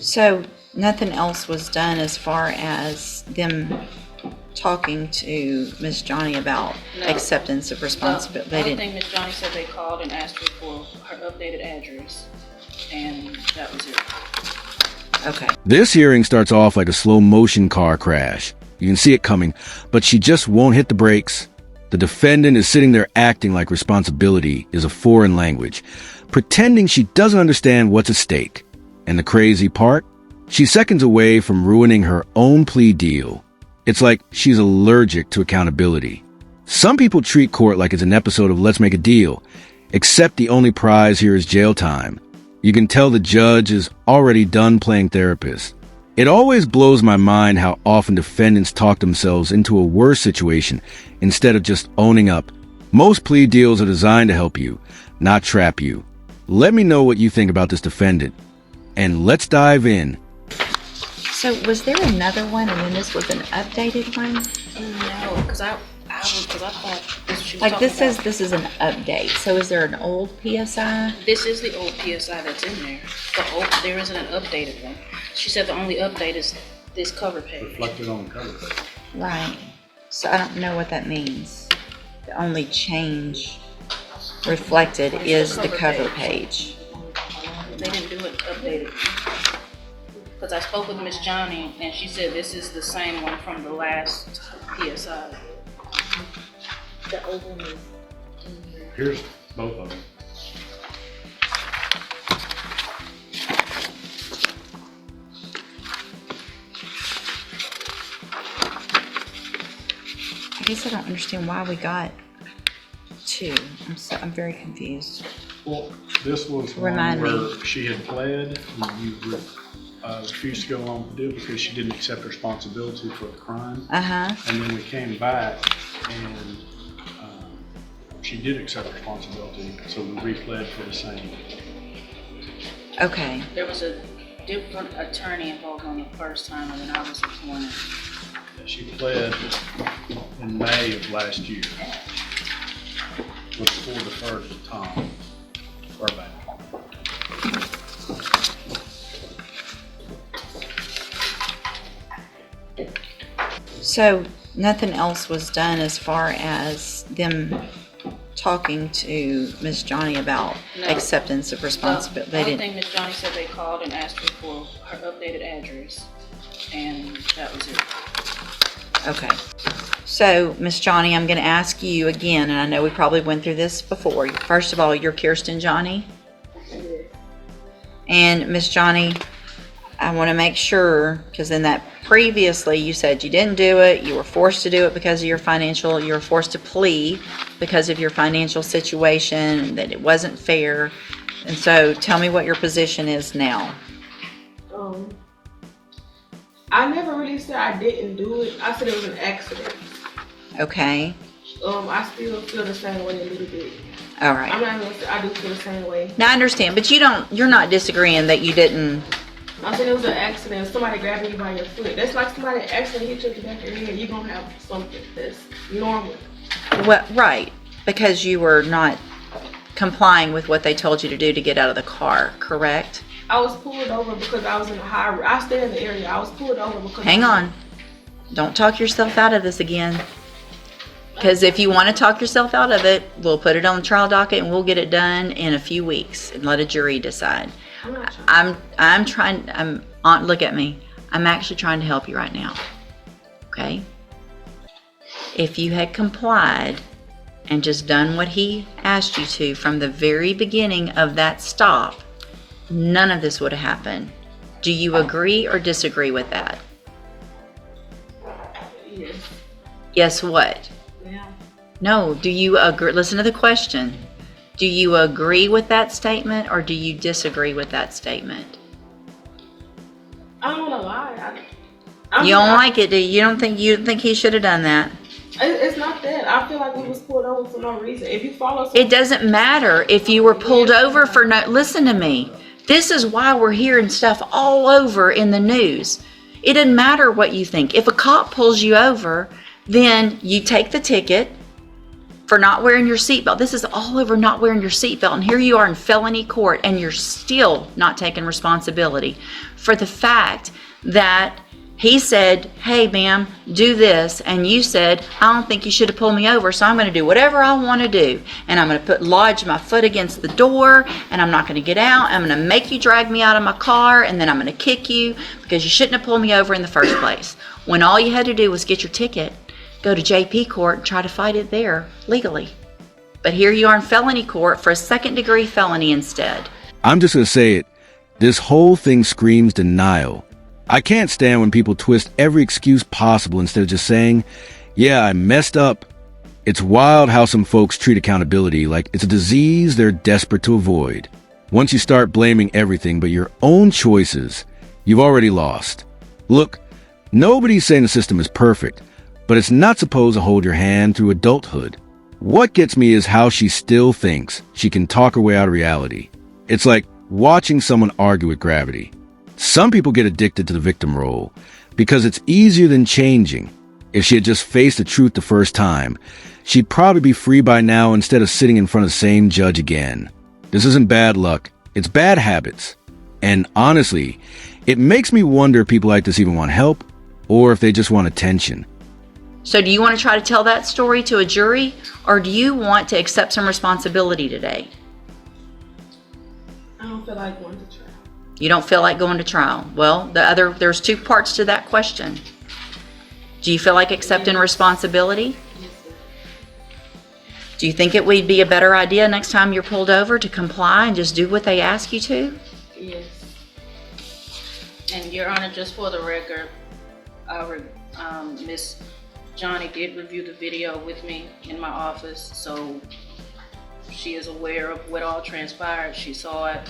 So nothing else was done as far as them talking to Miss Johnny about No. acceptance of responsibility. The only thing Miss Johnny said, they called and asked her for her updated address, and that was it. Okay. This hearing starts off like a slow motion car crash. You can see it coming, but she just won't hit the brakes. The defendant is sitting there acting like responsibility is a foreign language, pretending she doesn't understand what's at stake. And the crazy part? She's seconds away from ruining her own plea deal. It's like she's allergic to accountability. Some people treat court like it's an episode of Let's Make a Deal, except the only prize here is jail time. You can tell the judge is already done playing therapist. It always blows my mind how often defendants talk themselves into a worse situation instead of just owning up. Most plea deals are designed to help you, not trap you. Let me know what you think about this defendant, and let's dive in. So was there another one, and then this was an updated one? No, because I thought this she was Like talking this says about. this is an update. So is there an old PSI? This is the old PSI that's in there. There isn't an updated one. She said the only update is this cover page. Reflected on the cover page. Right. So I don't know what that means. The only change reflected is the cover page. They didn't do it updated. Because I spoke with Miss Johnny, and she said this is the same one from the last PSI. The old one is in here. Here's both of them. I guess I don't understand why we got two. I'm very confused. Well, this was Remind one me. where she had pled and you refused to go along with it because she didn't accept responsibility for the crime. Uh-huh. And then we came back and she did accept responsibility, so we re-pled for the same. Okay. There was a different attorney involved on the first time, and then I was appointed. She pled in May of last year. Was full deferred to Tom Burbank. So nothing else was done as far as them talking to Miss Johnny about No. acceptance of responsibility. The They only didn't. thing Miss Johnny said, they called and asked her for her updated address, and that was it. Okay. So, Miss Johnny, I'm going to ask you again, and I know we probably went through this before. First of all, you're Kirsten Johnny. And Miss Johnny, I want to make sure, because in that previously you said you didn't do it, you were forced to do it because of your financial, you were forced to plea because of your financial situation, that it wasn't fair. And so tell me what your position is now. I never really said I didn't do it. I said it was an accident. Okay. I still feel the same way a little bit. All right. I'm not gonna say I do feel the same way. Now I understand, but you're not disagreeing that you didn't. I said it was an accident. Somebody grabbing you by your foot. That's like somebody accidentally hit you in the back of your head. You're gonna have something that's normal. Well, right, because you were not complying with what they told you to do to get out of the car, correct? I was pulled over because I was in a high. I stay in the area. I was pulled over because. Hang on. Don't talk yourself out of this again. Because if you want to talk yourself out of it, we'll put it on the trial docket and we'll get it done in a few weeks and let a jury decide. I'm not trying. Look at me. I'm actually trying to help you right now. Okay? If you had complied and just done what he asked you to from the very beginning of that stop, none of this would have happened. Do you agree or disagree with that? Yes. Yes, what? Yeah. No, do you agree? Listen to the question. Do you agree with that statement or do you disagree with that statement? I don't wanna lie. You don't like it, do you? You don't think he should have done that? It's not that. I feel like we was pulled over for no reason. If you follow. It doesn't matter if you were pulled over for no. Listen to me. This is why we're hearing stuff all over in the news. It doesn't matter what you think. If a cop pulls you over, then you take the ticket, for not wearing your seatbelt. This is all over not wearing your seatbelt. And here you are in felony court and you're still not taking responsibility for the fact that he said, hey, ma'am, do this. And you said, I don't think you should have pulled me over, so I'm going to do whatever I want to do. And I'm going to lodge my foot against the door, and I'm not going to get out. I'm going to make you drag me out of my car, and then I'm going to kick you because you shouldn't have pulled me over in the first place. When all you had to do was get your ticket, go to JP court, and try to fight it there legally. But here you are in felony court for a second-degree felony instead. I'm just going to say it. This whole thing screams denial. I can't stand when people twist every excuse possible instead of just saying, yeah, I messed up. It's wild how some folks treat accountability like it's a disease they're desperate to avoid. Once you start blaming everything but your own choices, you've already lost. Look, nobody's saying the system is perfect, but it's not supposed to hold your hand through adulthood. What gets me is how she still thinks she can talk her way out of reality. It's like watching someone argue with gravity. Some people get addicted to the victim role because it's easier than changing. If she had just faced the truth the first time, she'd probably be free by now instead of sitting in front of the same judge again. This isn't bad luck. It's bad habits. And honestly, it makes me wonder if people like this even want help or if they just want attention. So do you want to try to tell that story to a jury, or do you want to accept some responsibility today? I don't feel like going to trial. You don't feel like going to trial. Well, there's two parts to that question. Do you feel like accepting responsibility? Yes, sir. Do you think it would be a better idea next time you're pulled over to comply and just do what they ask you to? Yes. And Your Honor, just for the record, Miss Johnny did review the video with me in my office, so she is aware of what all transpired. She saw it.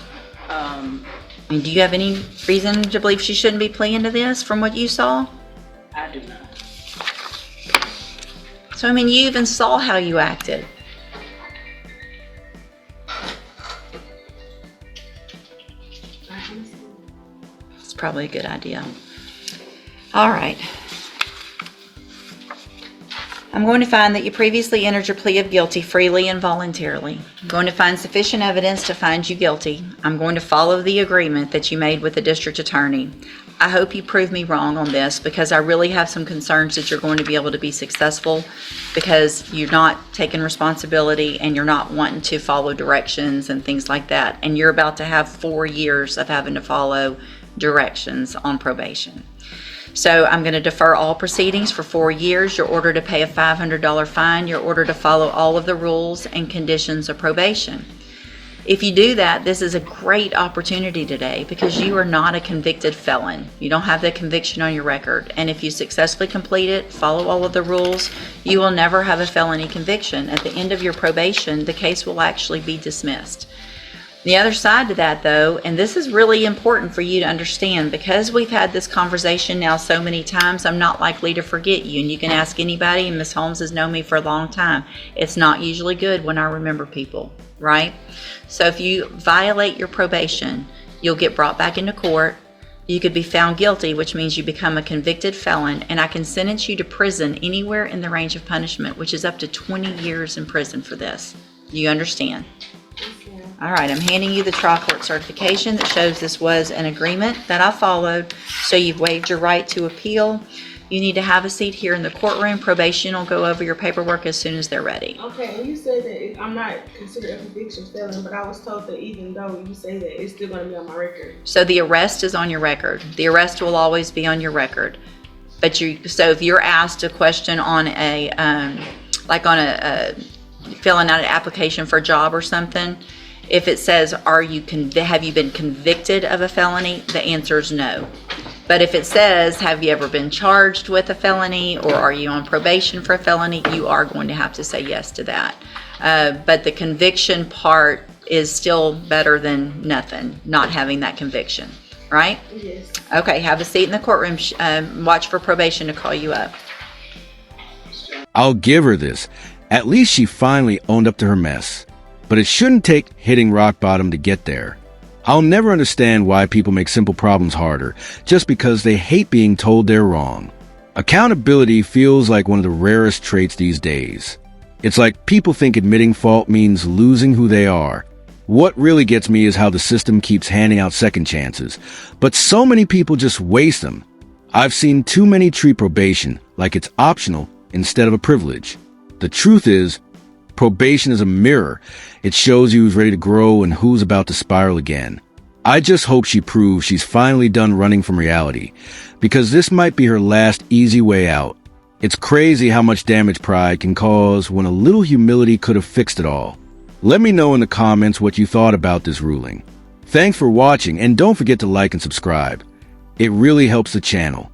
Do you have any reason to believe she shouldn't be pleading to this from what you saw? I do not. So, you even saw how you acted. It's probably a good idea. All right. I'm going to find that you previously entered your plea of guilty freely and voluntarily. I'm going to find sufficient evidence to find you guilty. I'm going to follow the agreement that you made with the district attorney. I hope you prove me wrong on this, because I really have some concerns that you're going to be able to be successful because you're not taking responsibility and you're not wanting to follow directions and things like that. And you're about to have 4 years of having to follow directions on probation. So I'm going to defer all proceedings for 4 years. You're ordered to pay a $500 fine. You're ordered to follow all of the rules and conditions of probation. If you do that, this is a great opportunity today because you are not a convicted felon. You don't have that conviction on your record. And if you successfully complete it, follow all of the rules, you will never have a felony conviction. At the end of your probation, the case will actually be dismissed. The other side to that, though, and this is really important for you to understand, because we've had this conversation now so many times, I'm not likely to forget you. And you can ask anybody, and Ms. Holmes has known me for a long time. It's not usually good when I remember people, right? So if you violate your probation, you'll get brought back into court. You could be found guilty, which means you become a convicted felon, and I can sentence you to prison anywhere in the range of punishment, which is up to 20 years in prison for this. You understand? All right, I'm handing you the trial court certification that shows this was an agreement that I followed, so you've waived your right to appeal. You need to have a seat here in the courtroom. Probation will go over your paperwork as soon as they're ready. Okay, and you said that I'm not considered a conviction felon, but I was told that even though you say that, it's still going to be on my record. So the arrest is on your record. The arrest will always be on your record. But so if you're asked a question on a, filling out an application for a job or something, if it says, have you been convicted of a felony? The answer is no. But if it says, have you ever been charged with a felony, or are you on probation for a felony, you are going to have to say yes to that. But the conviction part is still better than nothing, not having that conviction, right? Yes. Okay, have a seat in the courtroom. Watch for probation to call you up. I'll give her this. At least she finally owned up to her mess. But it shouldn't take hitting rock bottom to get there. I'll never understand why people make simple problems harder just because they hate being told they're wrong. Accountability feels like one of the rarest traits these days. It's like people think admitting fault means losing who they are. What really gets me is how the system keeps handing out second chances, but so many people just waste them. I've seen too many treat probation like it's optional instead of a privilege. The truth is, probation is a mirror. It shows you who's ready to grow and who's about to spiral again. I just hope she proves she's finally done running from reality, because this might be her last easy way out. It's crazy how much damage pride can cause when a little humility could have fixed it all. Let me know in the comments what you thought about this ruling. Thanks for watching, and don't forget to like and subscribe. It really helps the channel.